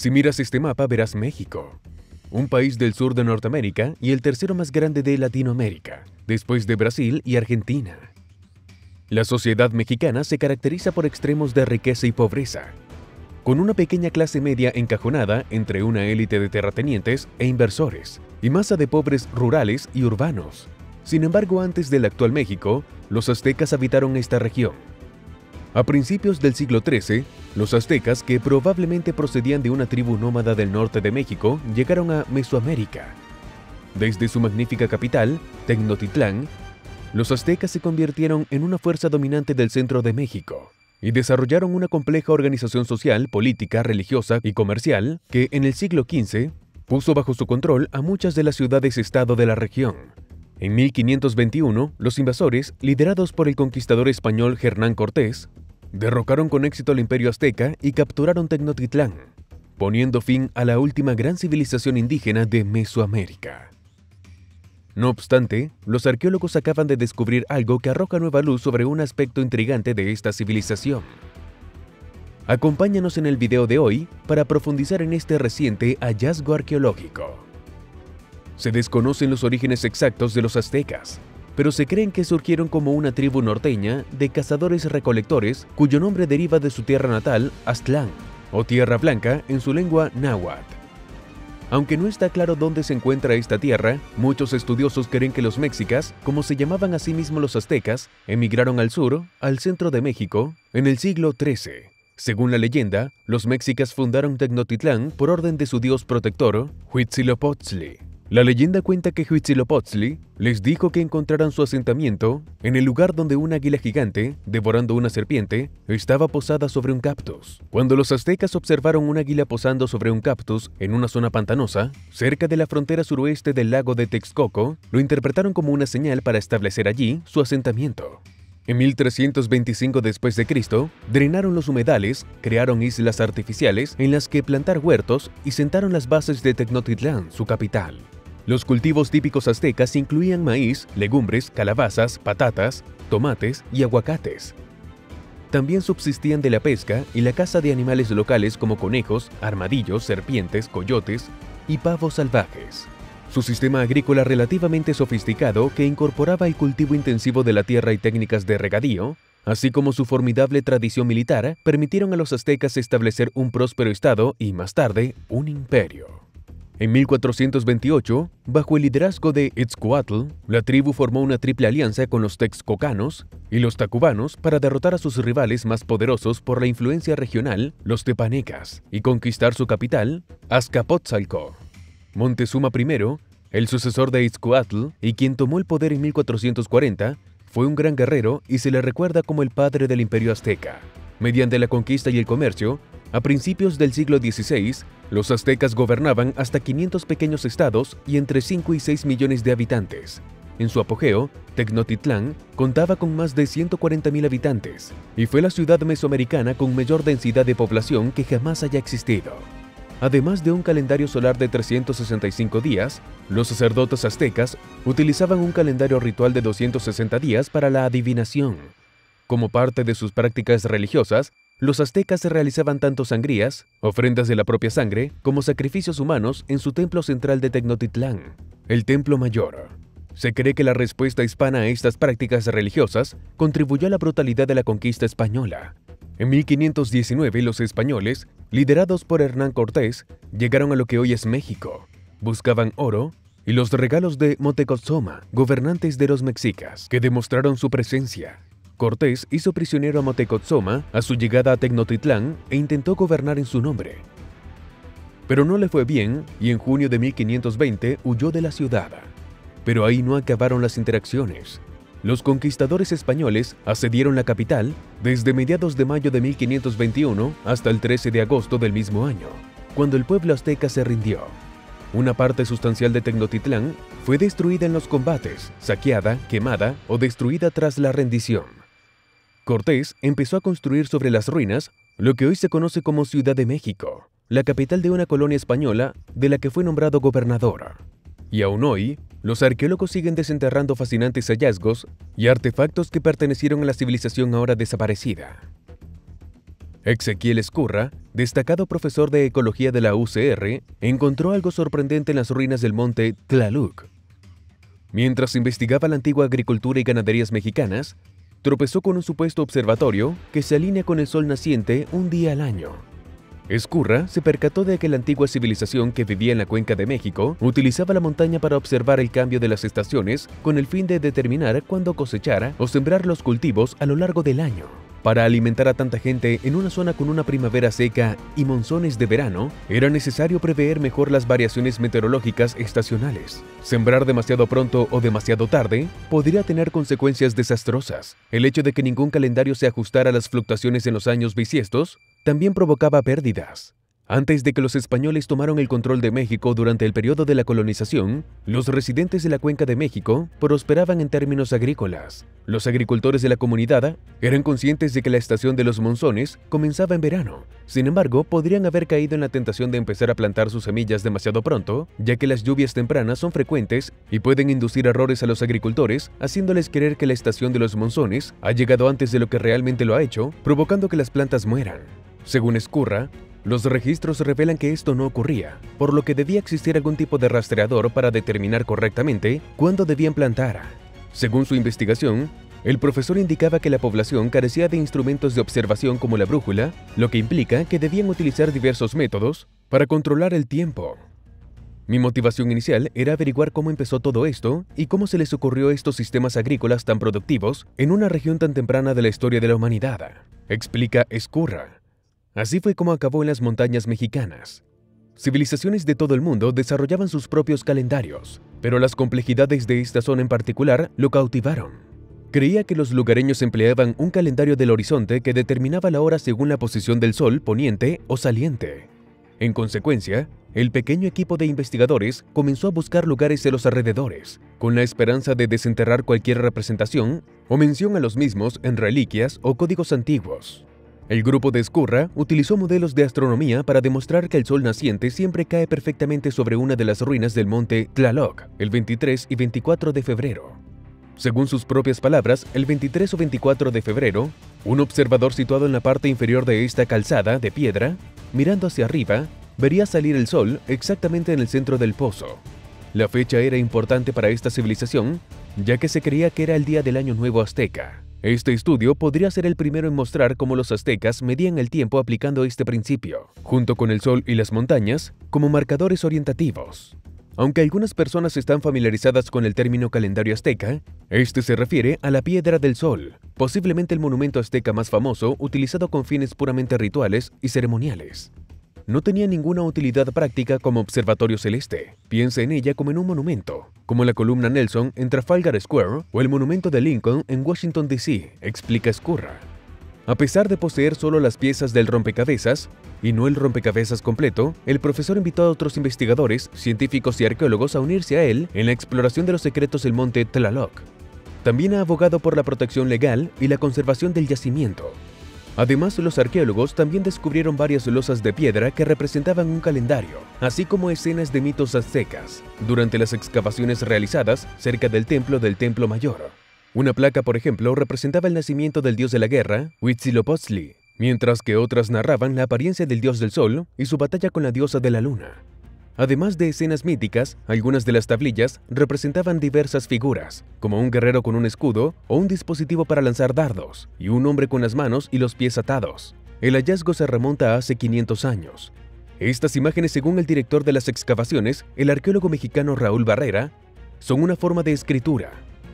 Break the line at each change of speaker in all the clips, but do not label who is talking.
Si miras este mapa verás México, un país del sur de Norteamérica y el tercero más grande de Latinoamérica, después de Brasil y Argentina. La sociedad mexicana se caracteriza por extremos de riqueza y pobreza, con una pequeña clase media encajonada entre una élite de terratenientes e inversores, y masa de pobres rurales y urbanos. Sin embargo, antes del actual México, los aztecas habitaron esta región. A principios del siglo XIII, los aztecas, que probablemente procedían de una tribu nómada del norte de México, llegaron a Mesoamérica. Desde su magnífica capital, Tenochtitlán, los aztecas se convirtieron en una fuerza dominante del centro de México y desarrollaron una compleja organización social, política, religiosa y comercial que en el siglo XV puso bajo su control a muchas de las ciudades-estado de la región. En 1521, los invasores, liderados por el conquistador español Hernán Cortés, derrocaron con éxito al imperio azteca y capturaron Tenochtitlán, poniendo fin a la última gran civilización indígena de Mesoamérica. No obstante, los arqueólogos acaban de descubrir algo que arroja nueva luz sobre un aspecto intrigante de esta civilización. Acompáñanos en el video de hoy para profundizar en este reciente hallazgo arqueológico. Se desconocen los orígenes exactos de los aztecas, pero se creen que surgieron como una tribu norteña de cazadores-recolectores cuyo nombre deriva de su tierra natal, Aztlán, o Tierra Blanca en su lengua náhuatl. Aunque no está claro dónde se encuentra esta tierra, muchos estudiosos creen que los mexicas, como se llamaban a sí mismos los aztecas, emigraron al sur, al centro de México, en el siglo XIII. Según la leyenda, los mexicas fundaron Tenochtitlán por orden de su dios protector, Huitzilopochtli. La leyenda cuenta que Huitzilopochtli les dijo que encontraran su asentamiento en el lugar donde un águila gigante, devorando una serpiente, estaba posada sobre un cactus. Cuando los aztecas observaron un águila posando sobre un cactus en una zona pantanosa, cerca de la frontera suroeste del lago de Texcoco, lo interpretaron como una señal para establecer allí su asentamiento. En 1325 d.C., drenaron los humedales, crearon islas artificiales en las que plantar huertos y sentaron las bases de Tenochtitlán, su capital. Los cultivos típicos aztecas incluían maíz, legumbres, calabazas, patatas, tomates y aguacates. También subsistían de la pesca y la caza de animales locales como conejos, armadillos, serpientes, coyotes y pavos salvajes. Su sistema agrícola relativamente sofisticado, que incorporaba el cultivo intensivo de la tierra y técnicas de regadío, así como su formidable tradición militar, permitieron a los aztecas establecer un próspero estado y, más tarde, un imperio. En 1428, bajo el liderazgo de Itzcoatl, la tribu formó una triple alianza con los texcocanos y los tacubanos para derrotar a sus rivales más poderosos por la influencia regional, los tepanecas, y conquistar su capital, Azcapotzalco. Montezuma I, el sucesor de Itzcoatl y quien tomó el poder en 1440, fue un gran guerrero y se le recuerda como el padre del imperio azteca. Mediante la conquista y el comercio, a principios del siglo XVI, los aztecas gobernaban hasta 500 pequeños estados y entre 5 y 6 millones de habitantes. En su apogeo, Tenochtitlán contaba con más de 140.000 habitantes y fue la ciudad mesoamericana con mayor densidad de población que jamás haya existido. Además de un calendario solar de 365 días, los sacerdotes aztecas utilizaban un calendario ritual de 260 días para la adivinación. Como parte de sus prácticas religiosas, los aztecas realizaban tanto sangrías, ofrendas de la propia sangre, como sacrificios humanos en su templo central de Tenochtitlán, el Templo Mayor. Se cree que la respuesta hispana a estas prácticas religiosas contribuyó a la brutalidad de la conquista española. En 1519, los españoles, liderados por Hernán Cortés, llegaron a lo que hoy es México. Buscaban oro y los regalos de Moctezuma, gobernantes de los mexicas, que demostraron su presencia. Cortés hizo prisionero a Moctezuma a su llegada a Tenochtitlán e intentó gobernar en su nombre. Pero no le fue bien y en junio de 1520 huyó de la ciudad. Pero ahí no acabaron las interacciones. Los conquistadores españoles asedieron la capital desde mediados de mayo de 1521 hasta el 13 de agosto del mismo año, cuando el pueblo azteca se rindió. Una parte sustancial de Tenochtitlán fue destruida en los combates, saqueada, quemada o destruida tras la rendición. Cortés empezó a construir sobre las ruinas lo que hoy se conoce como Ciudad de México, la capital de una colonia española de la que fue nombrado gobernador. Y aún hoy, los arqueólogos siguen desenterrando fascinantes hallazgos y artefactos que pertenecieron a la civilización ahora desaparecida. Ezequiel Ezcurra, destacado profesor de ecología de la UCR, encontró algo sorprendente en las ruinas del monte Tlaloc. Mientras investigaba la antigua agricultura y ganaderías mexicanas, tropezó con un supuesto observatorio que se alinea con el sol naciente un día al año. Ezcurra se percató de que la antigua civilización que vivía en la cuenca de México utilizaba la montaña para observar el cambio de las estaciones con el fin de determinar cuándo cosechar o sembrar los cultivos a lo largo del año. Para alimentar a tanta gente en una zona con una primavera seca y monzones de verano, era necesario prever mejor las variaciones meteorológicas estacionales. Sembrar demasiado pronto o demasiado tarde podría tener consecuencias desastrosas. El hecho de que ningún calendario se ajustara a las fluctuaciones en los años bisiestos también provocaba pérdidas. Antes de que los españoles tomaron el control de México durante el periodo de la colonización, los residentes de la Cuenca de México prosperaban en términos agrícolas. Los agricultores de la comunidad eran conscientes de que la estación de los monzones comenzaba en verano. Sin embargo, podrían haber caído en la tentación de empezar a plantar sus semillas demasiado pronto, ya que las lluvias tempranas son frecuentes y pueden inducir errores a los agricultores, haciéndoles creer que la estación de los monzones ha llegado antes de lo que realmente lo ha hecho, provocando que las plantas mueran. Según Ezcurra, los registros revelan que esto no ocurría, por lo que debía existir algún tipo de rastreador para determinar correctamente cuándo debían plantar. Según su investigación, el profesor indicaba que la población carecía de instrumentos de observación como la brújula, lo que implica que debían utilizar diversos métodos para controlar el tiempo. Mi motivación inicial era averiguar cómo empezó todo esto y cómo se les ocurrió estos sistemas agrícolas tan productivos en una región tan temprana de la historia de la humanidad, explica Ezcurra. Así fue como acabó en las montañas mexicanas. Civilizaciones de todo el mundo desarrollaban sus propios calendarios, pero las complejidades de esta zona en particular lo cautivaron. Creía que los lugareños empleaban un calendario del horizonte que determinaba la hora según la posición del sol poniente o saliente. En consecuencia, el pequeño equipo de investigadores comenzó a buscar lugares de los alrededores, con la esperanza de desenterrar cualquier representación o mención a los mismos en reliquias o códigos antiguos. El grupo de Ezcurra utilizó modelos de astronomía para demostrar que el sol naciente siempre cae perfectamente sobre una de las ruinas del monte Tlaloc, el 23 y 24 de febrero. Según sus propias palabras, el 23 o 24 de febrero, un observador situado en la parte inferior de esta calzada de piedra, mirando hacia arriba, vería salir el sol exactamente en el centro del pozo. La fecha era importante para esta civilización, ya que se creía que era el día del Año Nuevo Azteca. Este estudio podría ser el primero en mostrar cómo los aztecas medían el tiempo aplicando este principio, junto con el sol y las montañas, como marcadores orientativos. Aunque algunas personas están familiarizadas con el término calendario azteca, este se refiere a la Piedra del Sol, posiblemente el monumento azteca más famoso utilizado con fines puramente rituales y ceremoniales. No tenía ninguna utilidad práctica como observatorio celeste. Piensa en ella como en un monumento, como la columna Nelson en Trafalgar Square o el monumento de Lincoln en Washington, D.C., explica Ezcurra. A pesar de poseer solo las piezas del rompecabezas, y no el rompecabezas completo, el profesor invitó a otros investigadores, científicos y arqueólogos a unirse a él en la exploración de los secretos del monte Tlaloc. También ha abogado por la protección legal y la conservación del yacimiento. Además, los arqueólogos también descubrieron varias losas de piedra que representaban un calendario, así como escenas de mitos aztecas, durante las excavaciones realizadas cerca del Templo Mayor. Una placa, por ejemplo, representaba el nacimiento del dios de la guerra, Huitzilopochtli, mientras que otras narraban la apariencia del dios del sol y su batalla con la diosa de la luna. Además de escenas míticas, algunas de las tablillas representaban diversas figuras, como un guerrero con un escudo o un dispositivo para lanzar dardos, y un hombre con las manos y los pies atados. El hallazgo se remonta a hace 500 años. Estas imágenes, según el director de las excavaciones, el arqueólogo mexicano Raúl Barrera, son una forma de escritura.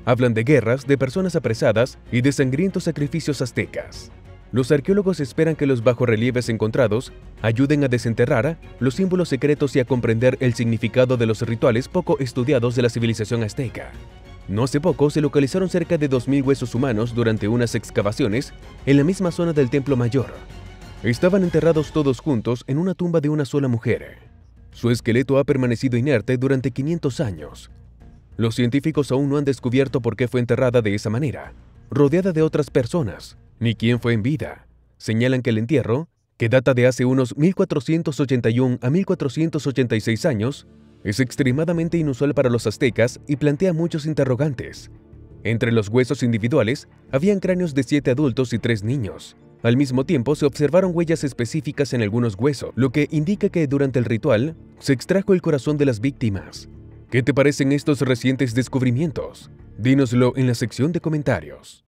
Hablan de guerras, de personas apresadas y de sangrientos sacrificios aztecas. Los arqueólogos esperan que los bajorrelieves encontrados ayuden a desenterrar los símbolos secretos y a comprender el significado de los rituales poco estudiados de la civilización azteca. No hace poco se localizaron cerca de 2000 huesos humanos durante unas excavaciones en la misma zona del Templo Mayor. Estaban enterrados todos juntos en una tumba de una sola mujer. Su esqueleto ha permanecido inerte durante 500 años. Los científicos aún no han descubierto por qué fue enterrada de esa manera, rodeada de otras personas, ni quién fue en vida. Señalan que el entierro, que data de hace unos 1481 a 1486 años, es extremadamente inusual para los aztecas y plantea muchos interrogantes. Entre los huesos individuales, habían cráneos de 7 adultos y 3 niños. Al mismo tiempo, se observaron huellas específicas en algunos huesos, lo que indica que durante el ritual se extrajo el corazón de las víctimas. ¿Qué te parecen estos recientes descubrimientos? Dínoslo en la sección de comentarios.